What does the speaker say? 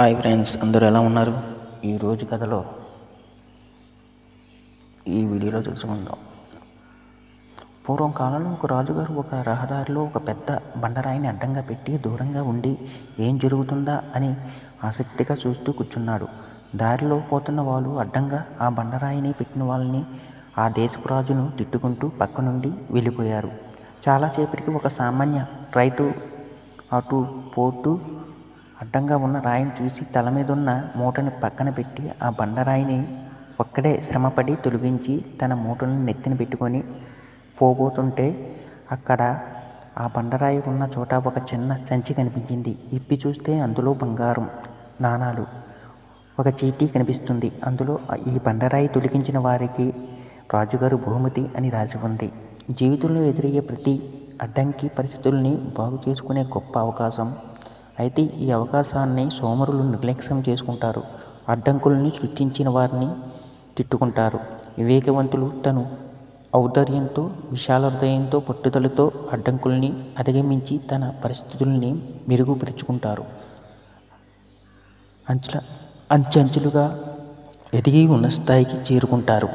Hi friends, అందరూ ఎలా ఉన్నారు? ఈరోజు కథలో ఈ వీడియోలో తెలుసుకుందాం. పూర్వం కాలంలో ఒక రాజుగారు ఒక రహదారిలో ఒక పెద్ద బండరాయిని అడ్డంగా పెట్టి దూరంగా ఉండి ఏం జరుగుతుందా అని ఆసక్తిగా చూస్తూ కూర్చున్నాడు. దారిలో పోతున్న వాళ్ళు అడ్డంగా ఆ బండరాయిని పెట్టిన వాళ్ళని, ఆ దేశపు రాజును తిట్టుకుంటూ పక్క నుండి వెళ్ళిపోయారు. చాలాసేపటికి ఒక సామాన్య రైతు అటు పోతూ అడ్డంగా ఉన్న రాయిని చూసి తల మీదున్న మూటని పక్కన పెట్టి ఆ బండరాయిని ఒక్కడే శ్రమపడి తొలగించి తన మూటలను నెత్తిన పెట్టుకొని పోబోతుంటే అక్కడ ఆ బండరాయి ఉన్న చోట ఒక చిన్న సంచి కనిపించింది. విప్పి చూస్తే అందులో బంగారం నాణాలు, ఒక చీటీ కనిపిస్తుంది. అందులో ఈ బండరాయి తొలగించిన వారికి రాజుగారు బహుమతి అని రాసి ఉంది. జీవితంలో ఎదురయ్యే ప్రతి అడ్డంకి పరిస్థితుల్ని బాగు చేసుకునే గొప్ప అవకాశం. అయితే ఈ అవకాశాన్ని సోమరులు నిర్లక్ష్యం చేసుకుంటారు. అడ్డంకుల్ని సృష్టించిన వారిని తిట్టుకుంటారు. వివేకవంతులు తను ఔదార్యంతో, విశాల హృదయంతో, పట్టుదలతో అడ్డంకుల్ని అధిగమించి తన పరిస్థితుల్ని మెరుగుపరుచుకుంటారు. అంచెంచెలుగా ఎదిగి ఉన్న స్థాయికి చేరుకుంటారు.